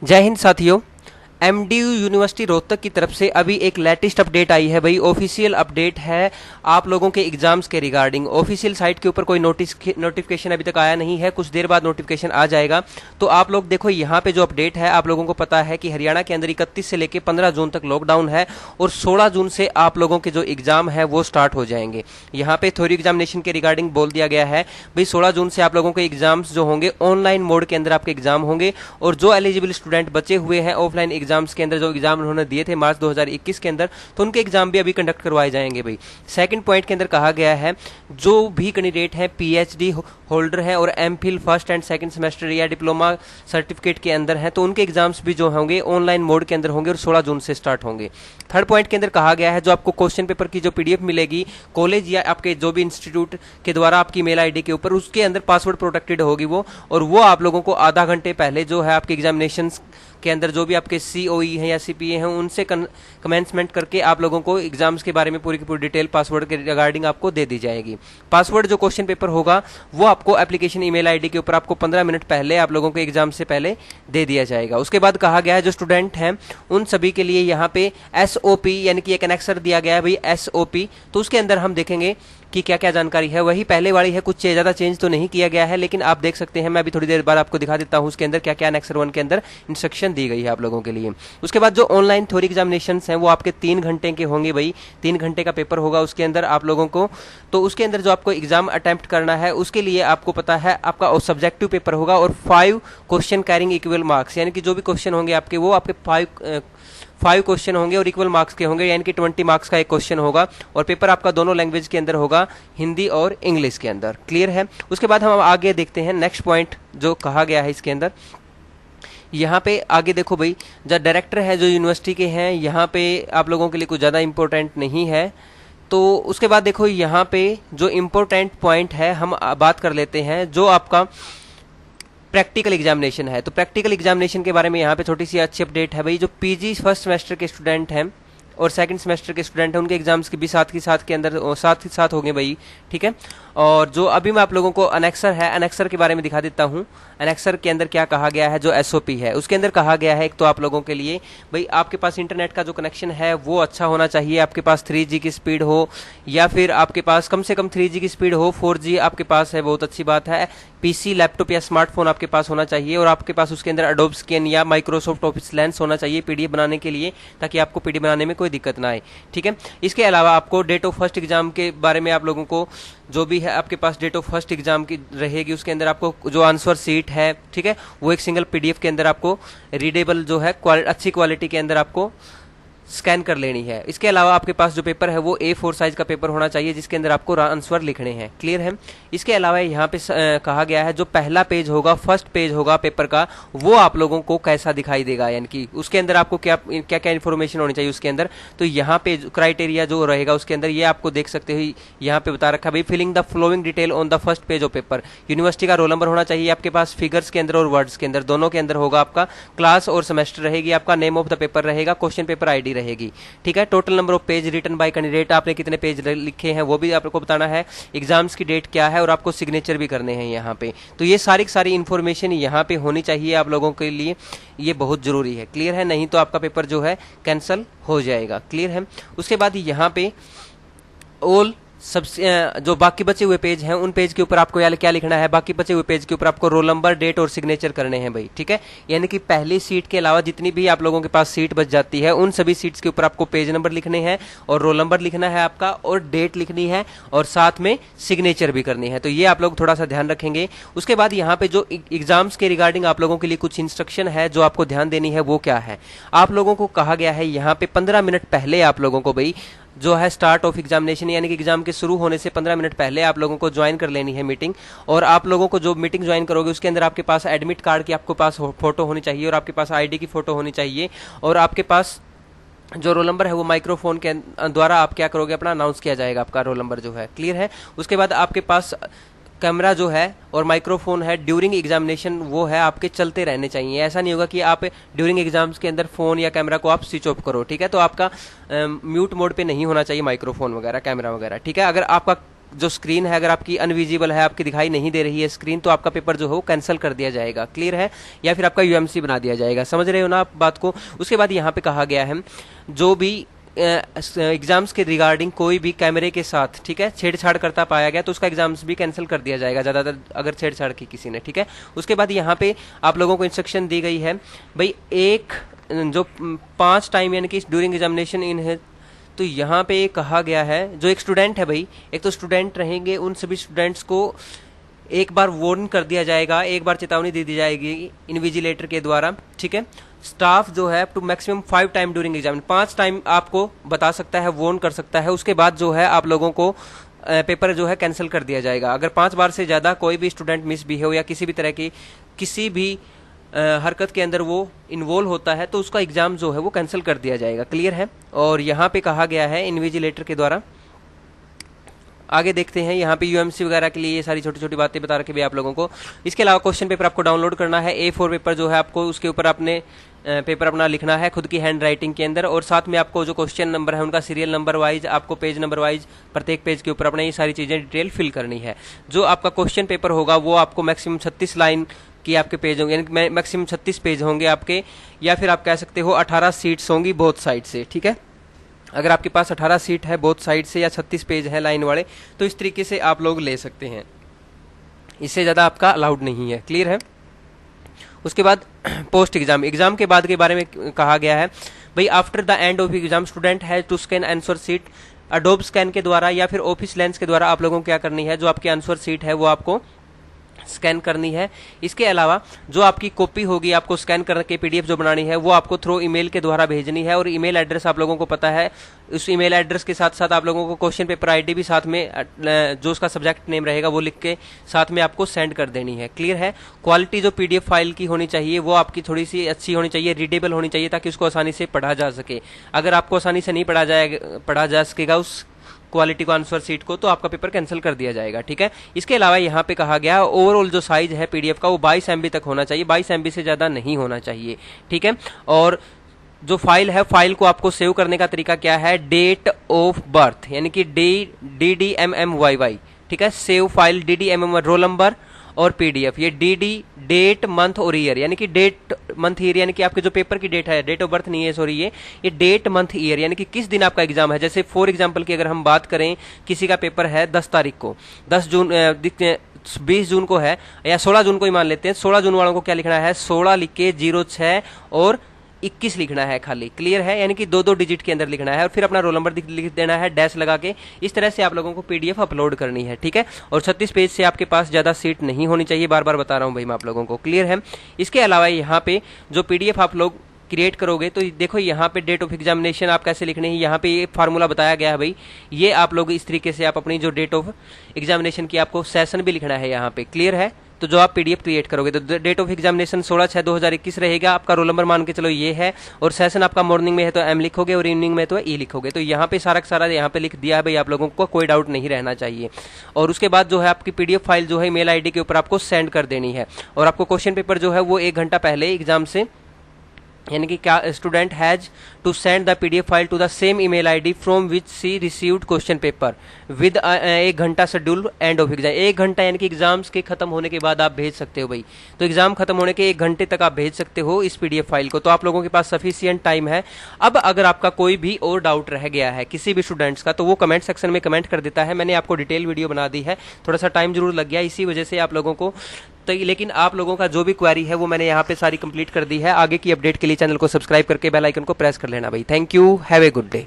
जय हिंद साथियों। MDU university Rohtak की तरफ से अभी एक लेटेस्ट अपडेट आई है भाई, ऑफिशियल अपडेट है आप लोगों के एग्जाम्स के रिगार्डिंग। ऑफिशियल साइट के ऊपर कोई नोटिफिकेशन अभी तक आया नहीं है, कुछ देर बाद नोटिफिकेशन आ जाएगा। तो आप लोग देखो यहाँ पे जो अपडेट है, आप लोगों को पता है कि हरियाणा के अंदर 31 से लेकर 15 जून तक लॉकडाउन है और 16 जून से आप लोगों के जो एग्जाम है वो स्टार्ट हो जाएंगे। यहाँ पे थ्योरी एग्जामिनेशन के रिगार्डिंग बोल दिया गया है भाई 16 जून से आप लोगों के एग्जाम्स जो होंगे ऑनलाइन मोड के अंदर आपके एग्जाम होंगे, और जो एलिजिबल स्टूडेंट बचे हुए हैं ऑफलाइन एग्जाम्स के अंदर, जो एग्जाम उन्होंने दिए थे मार्च 2021 के अंदर, तो उनके एग्जाम भी अभी कंडक्ट करवाए जाएंगे भाई। सेकंड पॉइंट के अंदर कहा गया है जो भी कैंडिडेट है पीएचडी होल्डर है और MPhil first and second semester या डिप्लोमा सर्टिफिकेट के अंदर है, तो उनके एग्जाम्स भी जो होंगे ऑनलाइन मोड के अंदर होंगे और 16 जून से स्टार्ट होंगे। थर्ड पॉइंट के अंदर कहा गया है जो आपको क्वेश्चन पेपर की जो पीडीएफ मिलेगी कॉलेज या आपके जो भी इंस्टीट्यूट के द्वारा आपकी मेल आईडी के ऊपर, उसके अंदर पासवर्ड प्रोटेक्टेड होगी वो, और वो आप लोगों को आधा घंटे पहले जो है आपके एग्जामिनेशन के अंदर जो भी आपके सीओई हैं या सीपीए हैं उनसे कमेंसमेंट करके आप लोगों को एग्जाम्स के बारे में पूरी की पूरी डिटेल पासवर्ड के रिगार्डिंग आपको दे दी जाएगी। पासवर्ड जो क्वेश्चन पेपर होगा वो आपको एप्लीकेशन ईमेल आईडी के ऊपर आपको 15 मिनट पहले आप लोगों को एग्जाम से पहले दे दिया जाएगा। उसके बाद कहा गया है जो स्टूडेंट हैं उन सभी के लिए यहाँ पे एसओपी यानी कि एक एनेक्सर दिया गया है भाई एसओपी, तो उसके अंदर हम देखेंगे कि क्या क्या जानकारी है। वही पहले वाली है, कुछ ज्यादा चेंज तो नहीं किया गया है, लेकिन आप देख सकते हैं मैं अभी थोड़ी देर बाद आपको दिखा देता हूं उसके अंदर क्या क्या एनेक्सर 1 के अंदर इंस्ट्रक्शन दी गई है आप लोगों के लिए। उसके बाद जो ऑनलाइन थ्योरी एग्जामिनेशन हैं वो आपके 3 घंटे के होंगे भाई, 3 घंटे का पेपर होगा उसके अंदर आप लोगों को। तो उसके अंदर जो आपको एग्जाम अटेम्प्ट करना है उसके लिए आपको पता है आपका सब्जेक्टिव पेपर होगा और 5 क्वेश्चन कैरिंग इक्वल मार्क्स, यानी कि जो भी क्वेश्चन होंगे आपके वो आपके 5 क्वेश्चन होंगे और इक्वल मार्क्स के होंगे, यानी कि 20 मार्क्स का एक क्वेश्चन होगा, और पेपर आपका दोनों लैंग्वेज के अंदर होगा, हिंदी और इंग्लिश के अंदर। क्लियर है। उसके बाद हम आगे देखते हैं नेक्स्ट पॉइंट जो कहा गया है इसके अंदर। यहाँ पे आगे देखो भाई, जो डायरेक्टर है जो यूनिवर्सिटी के हैं, यहाँ पे आप लोगों के लिए कुछ ज़्यादा इंपॉर्टेंट नहीं है। तो उसके बाद देखो यहाँ पे जो इम्पोर्टेंट पॉइंट है हम बात कर लेते हैं जो आपका प्रैक्टिकल एग्जामिनेशन है। तो प्रैक्टिकल एग्जामिनेशन के बारे में यहाँ पे छोटी सी अच्छी अपडेट है भाई, जो पीजी फर्स्ट सेमेस्टर के स्टूडेंट हैं और सेकंड सेमेस्टर के स्टूडेंट हैं उनके एग्जाम्स के भी साथ ही साथ होंगे भाई, ठीक है। और जो अभी मैं आप लोगों को अनेक्सर है, अनेक्सर के बारे में दिखा देता हूँ। अनेक्सर के अंदर क्या कहा गया है, जो एसओपी है उसके अंदर कहा गया है एक तो आप लोगों के लिए भाई आपके पास इंटरनेट का जो कनेक्शन है वो अच्छा होना चाहिए, आपके पास 3G की स्पीड हो या फिर आपके पास कम से कम 3G की स्पीड हो, 4G आपके पास है बहुत अच्छी बात है। पीसी लैपटॉप या स्मार्टफोन आपके पास होना चाहिए और आपके पास उसके अंदर एडोब स्कैन या माइक्रोसॉफ्ट ऑफिस लेंस होना चाहिए पीडीएफ बनाने के लिए, ताकि आपको पीडीएफ बनाने में कोई दिक्कत ना आए, ठीक है। इसके अलावा आपको डेट ऑफ फर्स्ट एग्जाम के बारे में आप लोगों को जो भी है आपके पास डेट ऑफ फर्स्ट एग्जाम की रहेगी, उसके अंदर आपको जो आंसर सीट है, ठीक है, वो एक सिंगल पीडीएफ के अंदर आपको रीडेबल जो है अच्छी क्वालिटी के अंदर आपको स्कैन कर लेनी है। इसके अलावा आपके पास जो पेपर है वो A4 साइज का पेपर होना चाहिए जिसके अंदर आपको आंसर लिखने हैं। क्लियर है। इसके अलावा यहाँ पे कहा गया है जो पहला पेज होगा, फर्स्ट पेज होगा पेपर का, वो आप लोगों को कैसा दिखाई देगा, यानी कि उसके अंदर आपको क्या क्या क्या इन्फॉर्मेशन होनी चाहिए उसके अंदर। तो यहाँ पे क्राइटेरिया जो रहेगा उसके अंदर ये आपको देख सकते हो, यहाँ पे बता रखा है भाई, filling the flowing detail on the first page of paper. University का रोल नंबर होना चाहिए आपके पास, फिगर्स के अंदर और वर्ड्स के अंदर दोनों के अंदर होगा आपका, क्लास और सेमेस्टर रहेगी, आपका नेम ऑफ द पेपर रहेगा, क्वेश्चन पेपर आईडी रहेगी, ठीक है। Total number of page written by candidate, आपने कितने पेज लिखे हैं वो भी आपको बताना है, एग्जाम्स की डेट क्या है और आपको सिग्नेचर भी करने हैं यहाँ पे। तो ये सारी इन्फॉर्मेशन यहाँ पे होनी चाहिए आप लोगों के लिए, ये बहुत जरूरी है। क्लियर है। नहीं तो आपका पेपर जो है कैंसिल हो जाएगा। क्लियर है। उसके बाद यहाँ पे ऑल सबसे जो बाकी बचे हुए पेज हैं उन पेज के ऊपर आपको क्या लिखना है, बाकी बचे हुए पेज के ऊपर आपको रोल नंबर, डेट और सिग्नेचर करने हैं भाई, ठीक है। यानी कि पहली सीट के अलावा जितनी भी आप लोगों के पास सीट बच जाती है उन सभी सीट्स के ऊपर आपको पेज नंबर लिखने हैं और रोल नंबर लिखना है आपका और डेट लिखनी है और साथ में सिग्नेचर भी करनी है। तो ये आप लोग थोड़ा सा ध्यान रखेंगे। उसके बाद यहाँ पे जो एग्जाम्स के रिगार्डिंग आप लोगों के लिए कुछ इंस्ट्रक्शन है जो आपको ध्यान देनी है, वो क्या है। आप लोगों को कहा गया है यहाँ पे 15 मिनट पहले आप लोगों को भाई जो है स्टार्ट ऑफ एग्जामिनेशन, यानी कि एग्जाम के शुरू होने से 15 मिनट पहले आप लोगों को ज्वाइन कर लेनी है मीटिंग। और आप लोगों को जो मीटिंग ज्वाइन करोगे उसके अंदर आपके पास एडमिट कार्ड की आपके पास फोटो होनी चाहिए और आपके पास आईडी की फोटो होनी चाहिए और आपके पास जो रोल नंबर है वो माइक्रोफोन के द्वारा आप क्या करोगे, अपना अनाउंस किया जाएगा आपका रोल नंबर जो है। क्लियर है। उसके बाद आपके पास कैमरा जो है और माइक्रोफोन है ड्यूरिंग एग्जामिनेशन वो है आपके चलते रहने चाहिए। ऐसा नहीं होगा कि आप ड्यूरिंग एग्जाम्स के अंदर फोन या कैमरा को आप स्विच ऑफ करो, ठीक है। तो आपका म्यूट मोड पे नहीं होना चाहिए माइक्रोफोन वगैरह, कैमरा वगैरह, ठीक है। अगर आपका जो स्क्रीन है अगर आपकी अनविजिबल है, आपकी दिखाई नहीं दे रही है स्क्रीन, तो आपका पेपर जो है वो कैंसिल कर दिया जाएगा। क्लियर है? या फिर आपका यूएमसी बना दिया जाएगा। समझ रहे हो ना आप बात को? उसके बाद यहाँ पे कहा गया है जो भी एग्जाम्स के रिगार्डिंग कोई भी कैमरे के साथ, ठीक है, छेड़छाड़ करता पाया गया तो उसका एग्जाम्स भी कैंसिल कर दिया जाएगा, ज़्यादातर अगर छेड़छाड़ की किसी ने, ठीक है। उसके बाद यहाँ पे आप लोगों को इंस्ट्रक्शन दी गई है भाई, एक जो 5 टाइम यानी कि ड्यूरिंग एग्जामिनेशन इन है, तो यहाँ पे कहा गया है जो एक स्टूडेंट है भाई, एक तो स्टूडेंट रहेंगे, उन सभी स्टूडेंट्स को एक बार वार्न कर दिया जाएगा, एक बार चेतावनी दे दी जाएगी इन्विजिलेटर के द्वारा, ठीक है। स्टाफ जो है to maximum 5 time during exam, 5 time आपको बता सकता है, वार्न कर सकता है। उसके बाद जो है आप लोगों को पेपर जो है कैंसिल कर दिया जाएगा। अगर 5 बार से ज़्यादा कोई भी स्टूडेंट मिसबिहेव या किसी भी तरह की किसी भी हरकत के अंदर वो इन्वॉल्व होता है तो उसका एग्जाम जो है वो कैंसिल कर दिया जाएगा। क्लियर है? और यहाँ पे कहा गया है इन्विजिलेटर के द्वारा, आगे देखते हैं यहाँ पे यूएमसी वगैरह के लिए ये सारी छोटी छोटी बातें बता रखी भी आप लोगों को। इसके अलावा क्वेश्चन पेपर आपको डाउनलोड करना है, A4 पेपर जो है आपको उसके ऊपर आपने पेपर अपना लिखना है खुद की हैंड राइटिंग के अंदर, और साथ में आपको जो क्वेश्चन नंबर है उनका सीरियल नंबर वाइज, आपको पेज नंबर वाइज प्रत्येक पेज के ऊपर अपना ये सारी चीजें डिटेल फिल करनी है। जो आपका क्वेश्चन पेपर होगा वो आपको मैक्सिमम 36 लाइन कि आपके पेज होंगे, यानी मैक्सिमम 36 पेज होंगे आपके, या फिर आप कह सकते हो 18 सीट्स होंगी बोथ साइड से, ठीक है। अगर आपके पास 18 सीट है बोथ साइड से या 36 पेज है लाइन वाले, तो इस तरीके से आप लोग ले सकते हैं, इससे ज़्यादा आपका अलाउड नहीं है। क्लियर है? उसके बाद पोस्ट एग्जाम, एग्जाम के बाद के बारे में कहा गया है भाई, after the end of exam student has to scan answer sheet Adobe Scan के द्वारा या फिर ऑफिस लेंस के द्वारा आप लोगों को क्या करनी है, जो आपकी आंसर सीट है वो आपको स्कैन करनी है। इसके अलावा जो आपकी कॉपी होगी आपको स्कैन करके पीडीएफ जो बनानी है वो आपको थ्रू ईमेल के द्वारा भेजनी है, और ईमेल एड्रेस आप लोगों को पता है। उस ईमेल एड्रेस के साथ साथ आप लोगों को क्वेश्चन पेपर आईडी भी साथ में, जो उसका सब्जेक्ट नेम रहेगा वो लिख के साथ में आपको सेंड कर देनी है। क्लियर है? क्वालिटी जो पीडीएफ फाइल की होनी चाहिए वो आपकी थोड़ी सी अच्छी होनी चाहिए, रीडेबल होनी चाहिए, ताकि उसको आसानी से पढ़ा जा सके। अगर आपको आसानी से नहीं पढ़ा जा सकेगा उस क्वालिटी को, आंसर सीट को, तो आपका पेपर कैंसिल कर दिया जाएगा। ठीक है? इसके अलावा यहाँ पे कहा गया ओवरऑल जो साइज है पीडीएफ का वो 22 MB तक होना चाहिए, 22 MB से ज्यादा नहीं होना चाहिए। ठीक है? और जो फाइल है, फाइल को आपको सेव करने का तरीका क्या है, डेट ऑफ बर्थ यानी कि DDMMYY, ठीक है, save file DDMM roll number और पीडीएफ, ये DD डेट मंथ और ईयर, यानी कि डेट मंथ ईयर यानी कि आपके जो पेपर की डेट है, डेट ऑफ बर्थ नहीं है सॉरी, ये डेट मंथ ईयर यानी कि किस दिन आपका एग्जाम है। जैसे फॉर एग्जांपल की अगर हम बात करें, किसी का पेपर है 10 तारीख को, 20 जून को है, या 16 जून को ही मान लेते हैं, 16 जून वालों को क्या लिखना है, 16 लिख के 06 और 21 लिखना है खाली। क्लियर है? यानी कि 2-2 डिजिट के अंदर लिखना है, और फिर अपना रोल नंबर लिख देना है डैश लगा के। इस तरह से आप लोगों को पीडीएफ अपलोड करनी है। ठीक है? और 36 पेज से आपके पास ज्यादा सीट नहीं होनी चाहिए, बार बार बता रहा हूं भाई मैं आप लोगों को। क्लियर है? इसके अलावा यहाँ पे जो पीडीएफ आप लोग क्रिएट करोगे तो देखो यहाँ पे डेट ऑफ एग्जामिनेशन आप कैसे लिखने हैं, यहाँ पे ये फार्मूला बताया गया है भाई, ये आप लोग इस तरीके से आप अपनी जो डेट ऑफ एग्जामिनेशन की आपको सेशन भी लिखना है यहाँ पे। क्लियर है? तो जो आप पीडीएफ क्रिएट करोगे तो डेट ऑफ एग्जामिनेशन 16/6/2021 रहेगा, आपका रोल नंबर मान के चलो ये है, और सेशन आपका मॉर्निंग में है तो M लिखोगे और इवनिंग में तो E लिखोगे। तो यहाँ पे सारा सारा यहाँ पे लिख दिया है भाई, आप लोगों को कोई डाउट नहीं रहना चाहिए। और उसके बाद जो है आपकी पीडीएफ फाइल जो है मेल आईडी के ऊपर आपको सेंड कर देनी है, और आपको क्वेश्चन पेपर जो है वो 1 घंटा पहले एग्जाम से, यानी कि क्या student has to send the PDF file to the same email ID from which she received question paper with 1 घंटा शेड्यूल एंड ऑफ एग्जाम। 1 घंटा यानी कि एग्जाम्स के खत्म होने के बाद आप भेज सकते हो भाई। तो एग्जाम खत्म होने के 1 घंटे तक आप भेज सकते हो इस पीडीएफ फाइल को, तो आप लोगों के पास सफिशिएंट टाइम है। अब अगर आपका कोई भी और डाउट रह गया है किसी भी स्टूडेंट्स का, तो वो कमेंट सेक्शन में कमेंट कर देता है। मैंने आपको डिटेल वीडियो बना दी है, थोड़ा सा टाइम जरूर लग गया इसी वजह से आप लोगों को, तो लेकिन आप लोगों का जो भी क्वेरी है वो मैंने यहाँ पे सारी कंप्लीट कर दी है। आगे की अपडेट के लिए चैनल को सब्सक्राइब करके बेल आइकन को प्रेस कर लेना भाई। Thank you, have a good day.